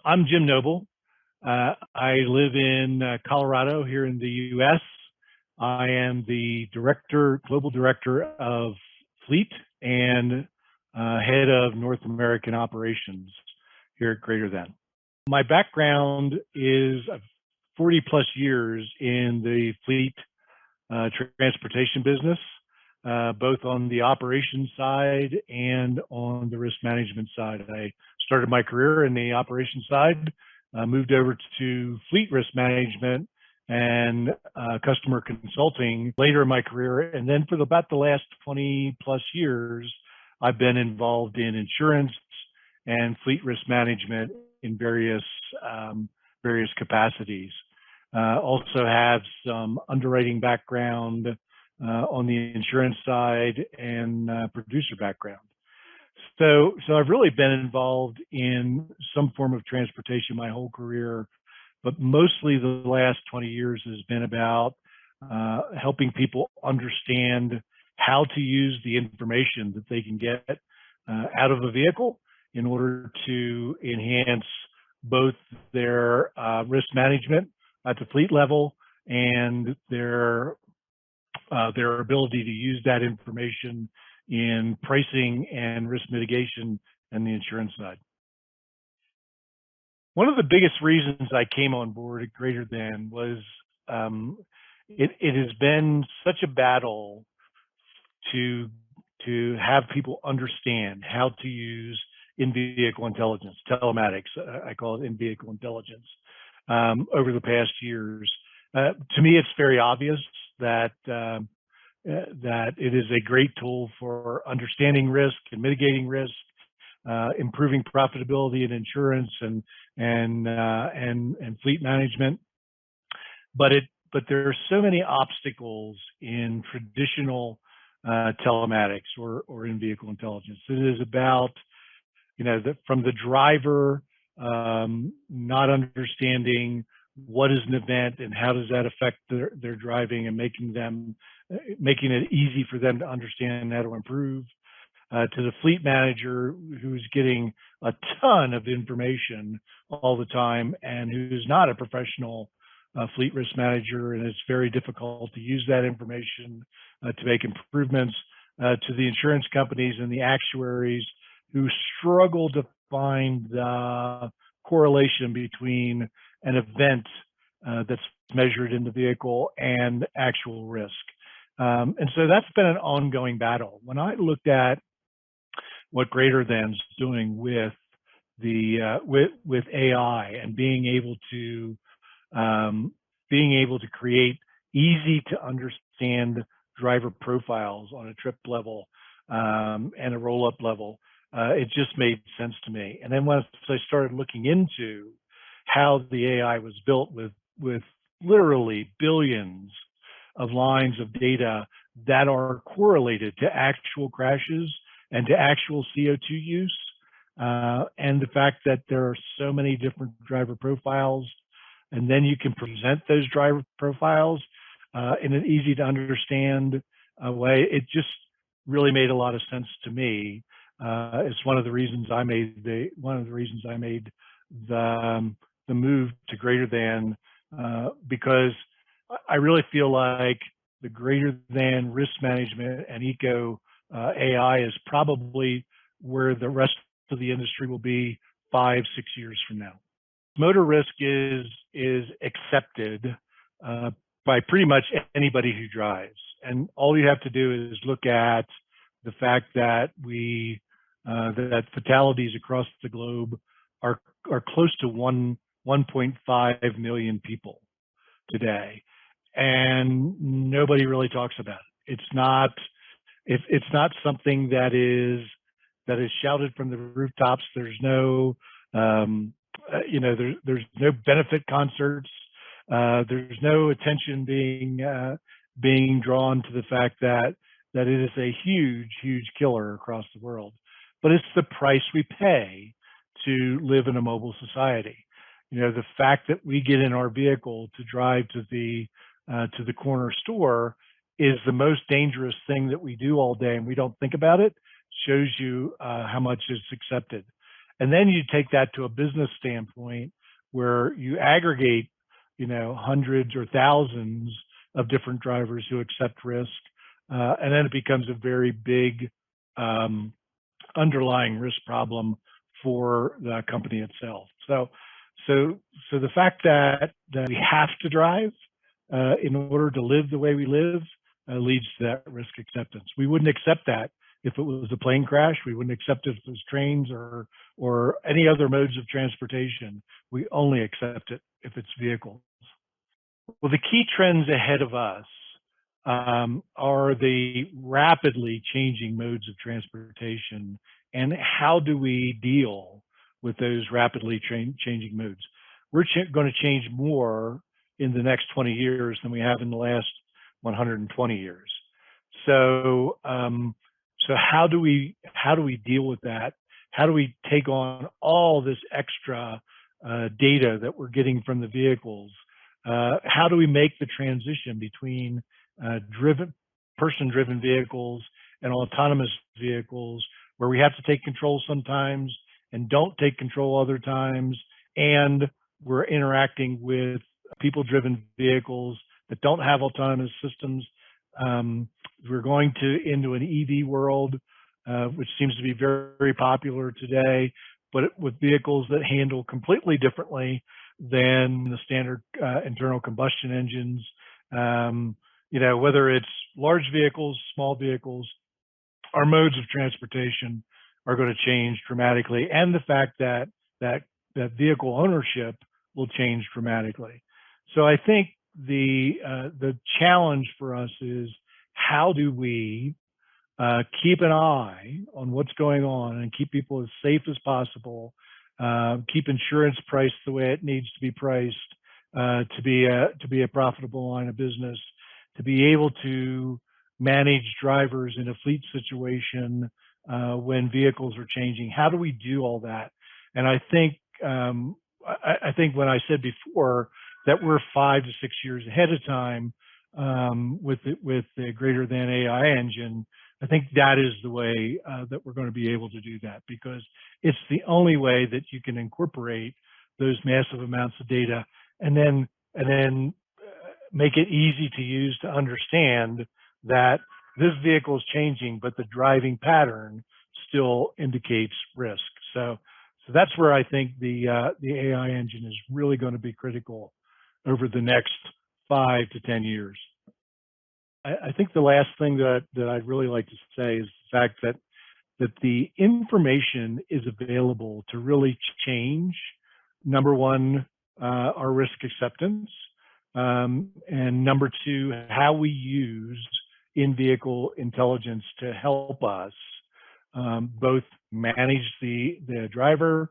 I'm Jim Noble. I live in Colorado here in the U.S. I am the global director of fleet and head of North American operations here at Greater Than. My background is 40 plus years in the fleet transportation business, both on the operations side and on the risk management side. I started my career in the operations side, moved over to fleet risk management and customer consulting later in my career. And then for about the last 20 plus years, I've been involved in insurance and fleet risk management in various capacities. Also have some underwriting background on the insurance side and producer background. So I've really been involved in some form of transportation my whole career, but mostly the last 20 years has been about helping people understand how to use the information that they can get out of a vehicle in order to enhance both their risk management at the fleet level and their ability to use that information in pricing and risk mitigation and the insurance side. One of the biggest reasons I came on board at Greater Than was it has been such a battle to have people understand how to use in-vehicle intelligence, telematics. I call it in-vehicle intelligence. Over the past years, to me, it's very obvious that it is a great tool for understanding risk and mitigating risk, improving profitability in insurance and fleet management. But there are so many obstacles in traditional telematics or in-vehicle intelligence. It is about from the driver not understanding what is an event and how does that affect their driving, and making it easy for them to understand how to improve, to the fleet manager who's getting a ton of information all the time and who's not a professional fleet risk manager, and it's very difficult to use that information to make improvements, to the insurance companies and the actuaries who struggle to find the correlation between an event that's measured in the vehicle and actual risk. And so that's been an ongoing battle. When I looked at what Greater Than's doing with with AI and being able to create easy to understand driver profiles on a trip level and a roll-up level, it just made sense to me. And then once I started looking into how the AI was built with literally billions of lines of data that are correlated to actual crashes and to actual CO2 use, and the fact that there are so many different driver profiles, and then you can present those driver profiles in an easy to understand way, it just really made a lot of sense to me. It's one of the reasons I made the move to Greater Than, because I really feel like the Greater Than risk management and eco AI is probably where the rest of the industry will be 5-6 years from now. Motor risk is accepted by pretty much anybody who drives, and all you have to do is look at the fact that that fatalities across the globe are close to 1.5 million people today, and nobody really talks about it. It's not something that is shouted from the rooftops. There's no there's no benefit concerts. There's no attention being drawn to the fact that it is a huge killer across the world. But it's the price we pay to live in a mobile society. The fact that we get in our vehicle to drive to the corner store is the most dangerous thing that we do all day, and we don't think about it. Shows you how much is accepted. And then you take that to a business standpoint where you aggregate, hundreds or thousands of different drivers who accept risk, and then it becomes a very big um, underlying risk problem for the company itself. So the fact that we have to drive in order to live the way we live leads to that risk acceptance. We wouldn't accept that if it was a plane crash. We wouldn't accept it if it was trains or any other modes of transportation. We only accept it if it's vehicles. Well, the key trends ahead of us are the rapidly changing modes of transportation, and how do we deal with those rapidly changing modes? We're going to change more in the next 20 years than we have in the last 120 years. So how do we deal with that? How do we take on all this extra data that we're getting from the vehicles? How do we make the transition between person-driven vehicles and autonomous vehicles, where we have to take control sometimes and don't take control other times, and we're interacting with people-driven vehicles that don't have autonomous systems? We're going into an EV world, which seems to be very, very popular today, but with vehicles that handle completely differently than the standard internal combustion engines. Whether it's large vehicles, small vehicles, our modes of transportation are going to change dramatically, and the fact that vehicle ownership will change dramatically. So I think the challenge for us is, how do we keep an eye on what's going on and keep people as safe as possible, keep insurance priced the way it needs to be priced, to be a profitable line of business, to be able to manage drivers in a fleet situation when vehicles are changing. How do we do all that? And I think when I said before that we're 5 to 6 years ahead of time with the greater than AI engine, I think that is the way that we're going to be able to do that, because it's the only way that you can incorporate those massive amounts of data and then make it easy to use to understand that this vehicle is changing, but the driving pattern still indicates risk. So that's where I think the AI engine is really going to be critical over the next 5 to 10 years. I think the last thing that I'd really like to say is the fact that the information is available to really change, number one, our risk acceptance, and number two, how we use in-vehicle intelligence to help us both manage the driver,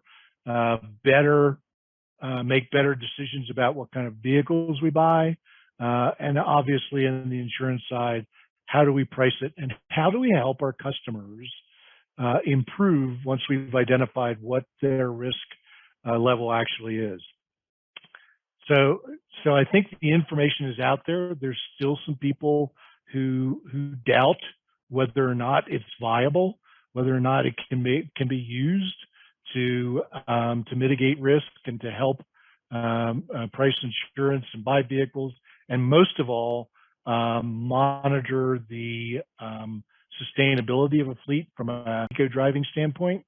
make better decisions about what kind of vehicles we buy, and obviously in the insurance side, how do we price it, and how do we help our customers improve once we've identified what their risk level actually is. So I think the information is out there. There's still some people who doubt whether or not it's viable, whether or not it can be used to mitigate risk and to help price insurance and buy vehicles, and most of all, monitor the sustainability of a fleet from an eco-driving standpoint.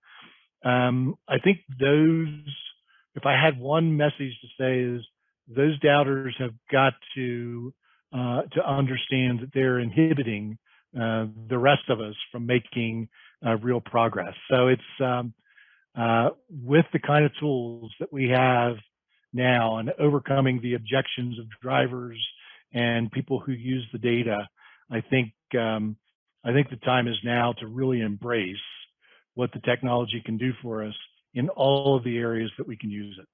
I think if I had one message to say, is those doubters have got to understand that they're inhibiting the rest of us from making real progress. So it's with the kind of tools that we have now and overcoming the objections of drivers and people who use the data, I think the time is now to really embrace what the technology can do for us in all of the areas that we can use it.